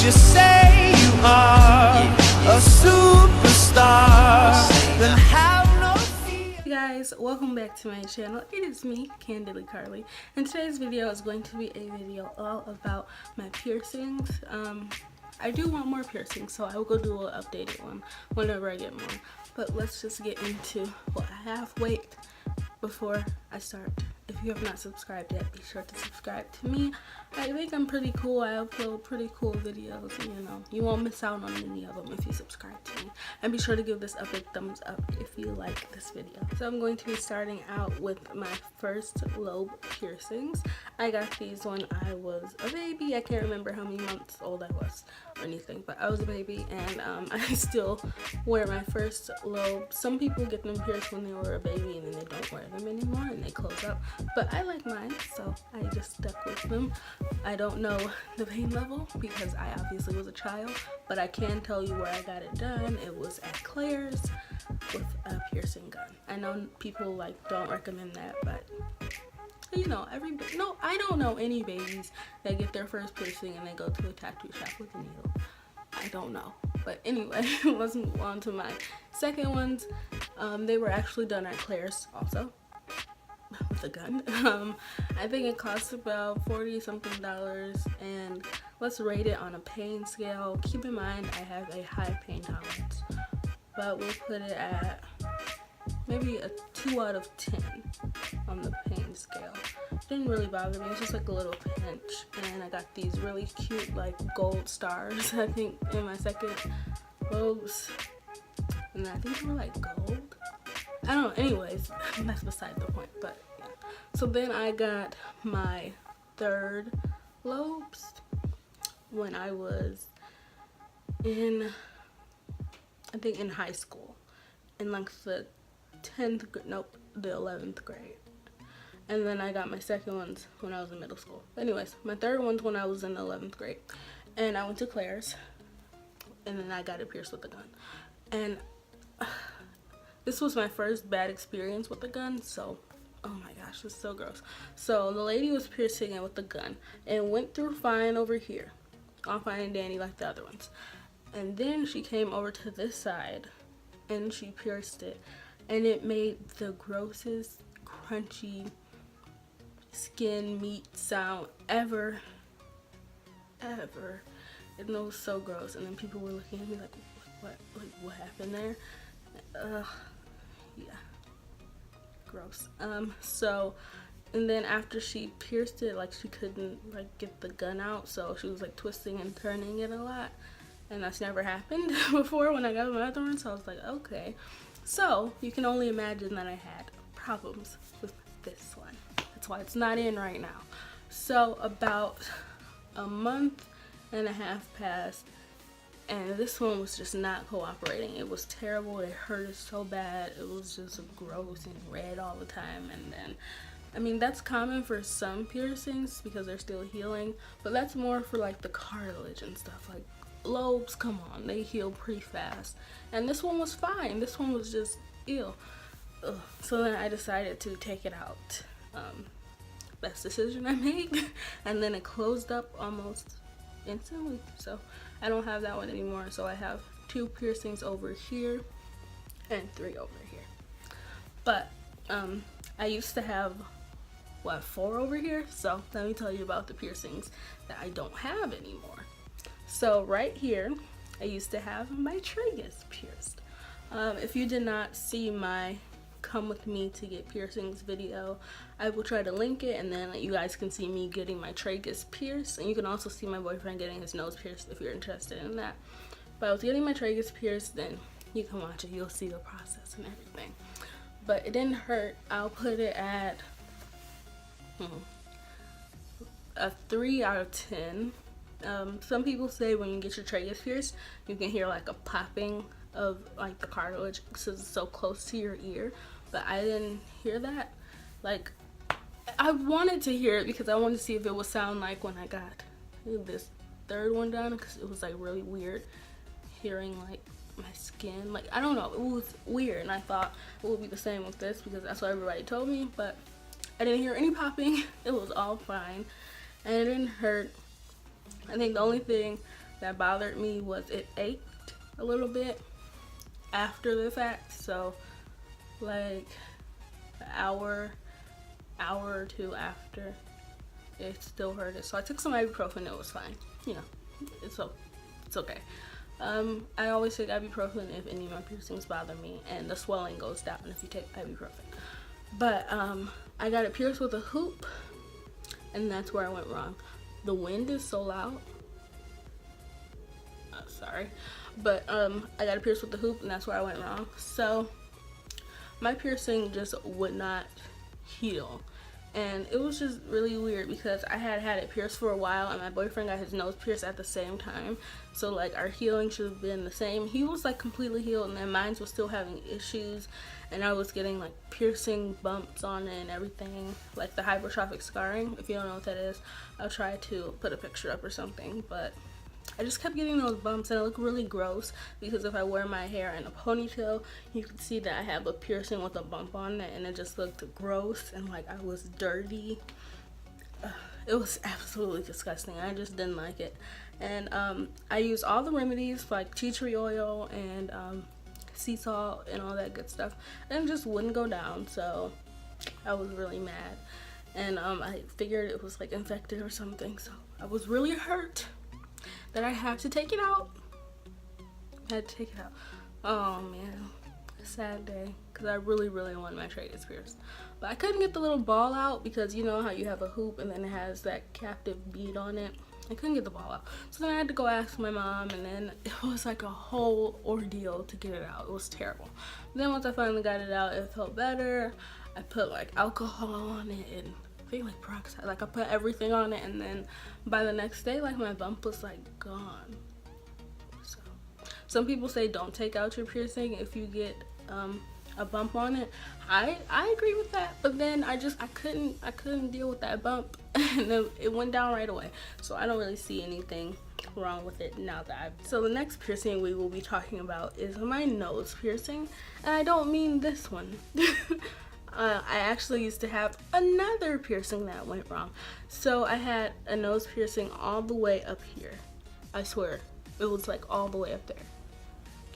you say you are a superstar, then have no fear. Hey guys, welcome back to my channel. It is me, Candidly Carly, and today's video is going to be a video all about my piercings. I do want more piercings, so I will go do an updated one whenever I get more. But let's just get into what I have. Wait, before I start, if you have not subscribed yet, be sure to subscribe to me. I think I'm pretty cool. I upload pretty cool videos, you know. You won't miss out on any of them if you subscribe to me. And be sure to give this a big thumbs up if you like this video. So I'm going to be starting out with my first lobe piercings. I got these when I was a baby. I can't remember how many months old I was or anything, but I was a baby, and I still wear my first lobe. Some people get them pierced when they were a baby and then they don't wear them anymore and they close up, but I like mine, so I just stuck with them. I don't know the pain level because I obviously was a child, but I can tell you where I got it done. It was at Claire's with a piercing gun. I know people like don't recommend that, but you know, I don't know any babies that get their first piercing and they go to a tattoo shop with a needle. I don't know. But anyway, let's move on to my second ones. They were actually done at Claire's also with a gun. I think it cost about $40 something, and let's rate it on a pain scale. Keep in mind I have a high pain tolerance, but we'll put it at maybe a 2 out of 10 on the pain scale. Didn't really bother me. It's just like a little pinch, and I got these really cute like gold stars, I think, in my second lobes, and I think they were like gold. I don't know. Anyways, that's beside the point. But yeah. So then I got my third lobes when I was in, I think, in high school, in like the 11th grade. And then I got my second ones when I was in middle school. Anyways, my third ones when I was in 11th grade, and I went to Claire's, and then I got it pierced with a gun. And this was my first bad experience with a gun, so oh my gosh, it's so gross. So the lady was piercing it with the gun and went through fine over here, all fine and dandy like the other ones. And then she came over to this side and she pierced it, and it made the grossest crunchy skin meat sound ever. It was so gross. And then people were looking at me like, what happened there? Yeah, gross. So, and then after she pierced it, like, she couldn't like get the gun out, so she was like twisting and turning it a lot, and that's never happened before when I got my other one. So I was like, okay. So you can only imagine that I had problems with this one. That's why it's not in right now. So about a month and a half passed, and this one was just not cooperating. It was terrible. It hurt so bad. It was just gross and red all the time. And then, I mean, that's common for some piercings because they're still healing, but that's more for like the cartilage and stuff. Like lobes, come on, they heal pretty fast. And this one was fine. This one was just ill. Ugh. So then I decided to take it out. Best decision I made. And then it closed up almost instantly, so I don't have that one anymore. So I have 2 piercings over here and 3 over here. But I used to have 4 over here. So let me tell you about the piercings that I don't have anymore. So right here, I used to have my tragus pierced. If you did not see my come with me to get piercings video, I will try to link it, and then you guys can see me getting my tragus pierced, and you can also see my boyfriend getting his nose pierced if you're interested in that. But I was getting my tragus pierced, then you can watch it, you'll see the process and everything. But it didn't hurt. I'll put it at a 3 out of 10. Some people say when you get your tragus pierced, you can hear like a popping of like the cartilage because it's so close to your ear, but I didn't hear that. Like, I wanted to hear it because I wanted to see if it would sound like when I got this third one done, because it was like really weird hearing like my skin, like, I don't know, it was weird, and I thought it would be the same with this because that's what everybody told me, but I didn't hear any popping. It was all fine and it didn't hurt. I think the only thing that bothered me was it ached a little bit after the fact. So like an hour or two after, it still hurted. So I took some ibuprofen. It was fine. You know, it's okay. I always take ibuprofen if any of my piercings bother me, and the swelling goes down if you take ibuprofen. But I got it pierced with a hoop, and that's where I went wrong. The wind is so loud. Sorry, but I got it pierced with the hoop, and that's where I went wrong. So my piercing just would not heal, and it was just really weird because I had it pierced for a while, and my boyfriend got his nose pierced at the same time. So like our healing should have been the same. He was like completely healed, and then mine was still having issues, and I was getting like piercing bumps on it and everything, like the hypertrophic scarring. If you don't know what that is, I'll try to put a picture up or something. But I just kept getting those bumps, and it looked really gross because if I wear my hair in a ponytail, you can see that I have a piercing with a bump on it, and it just looked gross and like I was dirty. It was absolutely disgusting. I just didn't like it. And I used all the remedies like tea tree oil and sea salt and all that good stuff, and it just wouldn't go down. So I was really mad, and I figured it was like infected or something. So I was really hurt that I had to take it out. Oh man, sad day, because I really wanted my Tragus pierced, but I couldn't get the little ball out because you know how you have a hoop and then it has that captive bead on it. I couldn't get the ball out, so then I had to go ask my mom, and then it was like a whole ordeal to get it out. It was terrible. Then once I finally got it out, it felt better. I put like alcohol on it and I think like peroxide, like I put everything on it, and then by the next day, like my bump was like gone. So some people say don't take out your piercing if you get a bump on it. I agree with that, but then I couldn't deal with that bump, and then it went down right away. So I don't really see anything wrong with it now that So the next piercing we will be talking about is my nose piercing, and I don't mean this one. I actually used to have another piercing that went wrong. So I had a nose piercing all the way up here. I swear, it was like all the way up there.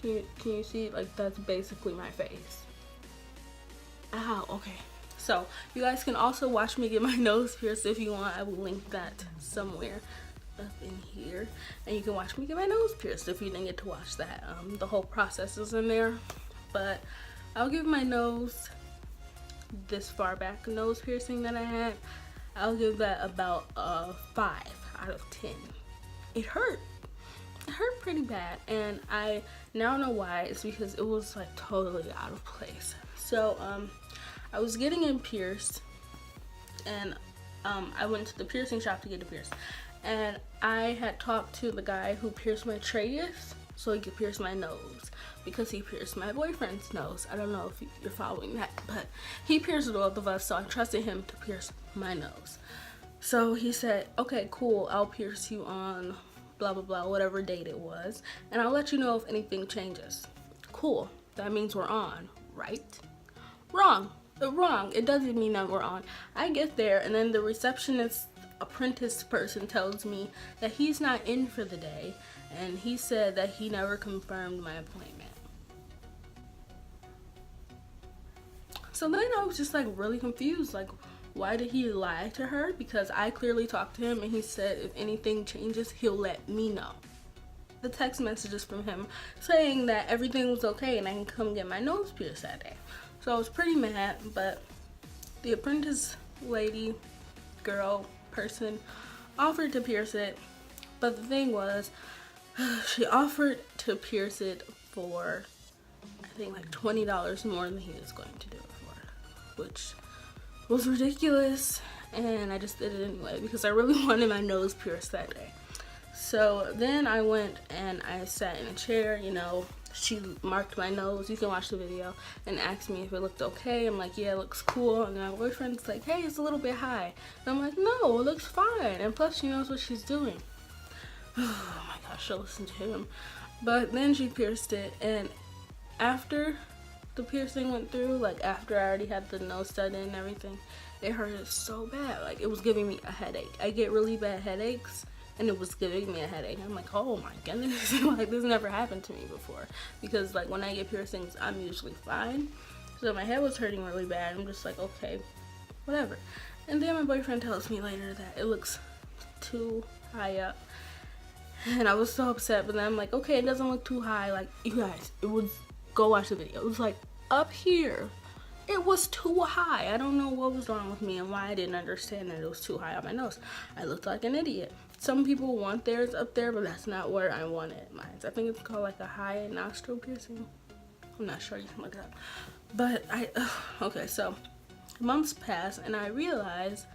Can you see? Like that's basically my face. Ow, okay. So you guys can also watch me get my nose pierced if you want. I will link that somewhere up in here, and you can watch me get my nose pierced if you didn't get to watch that. The whole process is in there, but I'll give my nose, this far back nose piercing that I had, I'll give that about a 5 out of 10. It hurt pretty bad, and I now know why. It's because it was like totally out of place. So I was getting it pierced, and I went to the piercing shop to get it pierced, and I had talked to the guy who pierced my tragus so he could pierce my nose, because he pierced my boyfriend's nose. I don't know if you're following that, but he pierced both of us, so I trusted him to pierce my nose. So he said, okay, cool, I'll pierce you on blah blah blah, whatever date it was, and I'll let you know if anything changes. Cool, that means we're on, right? Wrong. It doesn't mean that we're on. I get there, and then the receptionist apprentice person tells me that he's not in for the day, and he said that he never confirmed my appointment. So then I was just like really confused, like why did he lie to her? Because I clearly talked to him, and he said if anything changes, he'll let me know. The text messages from him saying that everything was okay and I can come get my nose pierced that day. So I was pretty mad, but the apprentice lady, girl, person offered to pierce it. But the thing was, she offered to pierce it for, I think like $20 more than he was going to do it for, which was ridiculous. And I just did it anyway because I really wanted my nose pierced that day. So then I went and I sat in a chair, you know, she marked my nose, you can watch the video, and asked me if it looked okay. I'm like, yeah, it looks cool. And my boyfriend's like, hey, it's a little bit high. And I'm like, no, it looks fine. And plus she knows what she's doing. Oh my gosh, I listened to him. But then she pierced it, and after the piercing went through, like after I already had the nose stud in and everything, it hurted so bad. Like it was giving me a headache. I get really bad headaches and it was giving me a headache. I'm like, oh my goodness, like this never happened to me before, because like when I get piercings, I'm usually fine. So my head was hurting really bad. I'm just like, okay, whatever. And then my boyfriend tells me later that it looks too high up, and I was so upset. But then I'm like, okay, it doesn't look too high. Like, you guys, it was, go watch the video. It was like up here. It was too high. I don't know what was wrong with me and why I didn't understand that it was too high on my nose. I looked like an idiot. Some people want theirs up there, but that's not where I wanted mine. I think it's called like a high nostril piercing. I'm not sure, you can look it up. But okay, so months pass and I realize,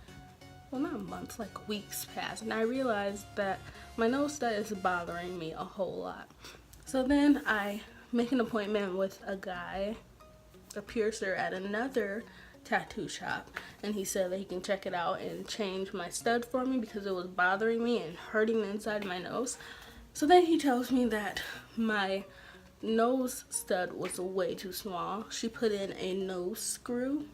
well, not months, like weeks pass, and I realized that my nose stud is bothering me a whole lot. So then I make an appointment with a guy, a piercer at another tattoo shop, and he said that he can check it out and change my stud for me because it was bothering me and hurting the inside of my nose. So then he tells me that my nose stud was way too small. She put in a nose screw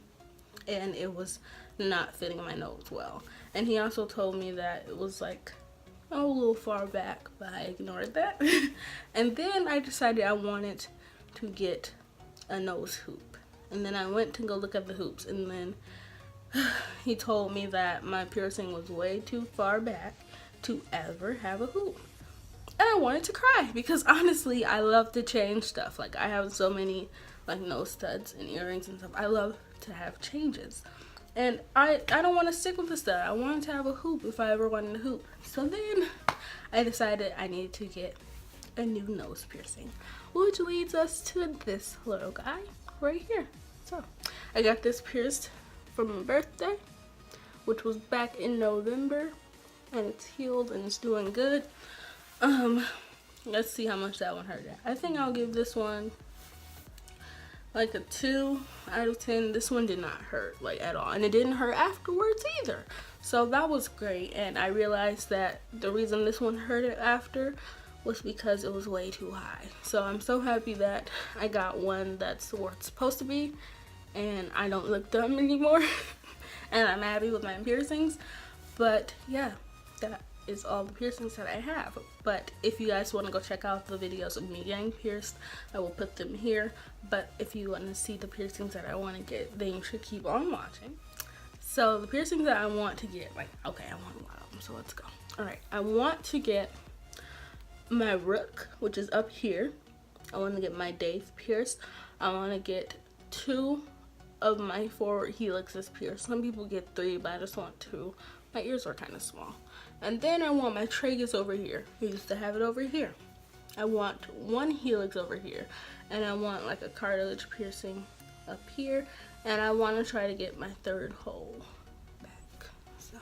and it was not fitting my nose well. And he also told me that it was like a little far back, but I ignored that. And then I decided I wanted to get a nose hoop. And then I went to go look at the hoops, and then he told me that my piercing was way too far back to ever have a hoop. And I wanted to cry because honestly, I love to change stuff. Like, I have so many like nose studs and earrings and stuff. I love to have changes. And I don't want to stick with the stud. I wanted to have a hoop if I ever wanted a hoop. So then I decided I needed to get a new nose piercing, which leads us to this little guy right here. So I got this pierced for my birthday, which was back in November, and it's healed and it's doing good. Let's see how much that one hurt. I think I'll give this one like a 2 out of 10. This one did not hurt like at all, and it didn't hurt afterwards either. So that was great. And I realized that the reason this one hurt it after was because it was way too high. So I'm so happy that I got one that's where it's supposed to be, and I don't look dumb anymore. And I'm happy with my piercings. But yeah, that is all the piercings that I have. But if you guys want to go check out the videos of me getting pierced, I will put them here. But if you want to see the piercings that I want to get, then you should keep on watching. So the piercings that I want to get, like, okay, I want a lot of them, so let's go. All right, I want to get my rook, which is up here. I want to get my Dave pierced. I want to get 2 of my forward helixes pierced. Some people get 3, but I just want 2. My ears are kind of small. And then I want my tragus over here. I used to have it over here. I want 1 helix over here, and I want like a cartilage piercing up here, and I want to try to get my 3rd hole back. So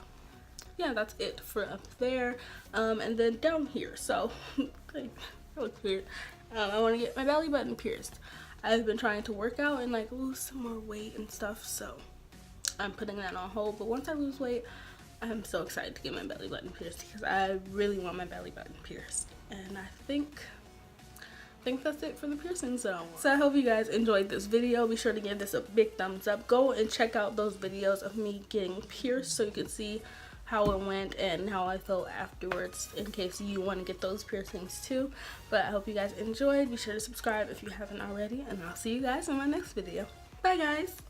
yeah, that's it for up there. And then down here, so that looks weird. I want to get my belly button pierced. I've been trying to work out and like lose some more weight and stuff, so I'm putting that on hold. But once I lose weight, I'm so excited to get my belly button pierced because I really want my belly button pierced. And I think that's it for the piercings that I want. So I hope you guys enjoyed this video. Be sure to give this a big thumbs up. Go and check out those videos of me getting pierced so you can see how it went and how I felt afterwards, in case you want to get those piercings too. But I hope you guys enjoyed. Be sure to subscribe if you haven't already, and I'll see you guys in my next video. Bye guys.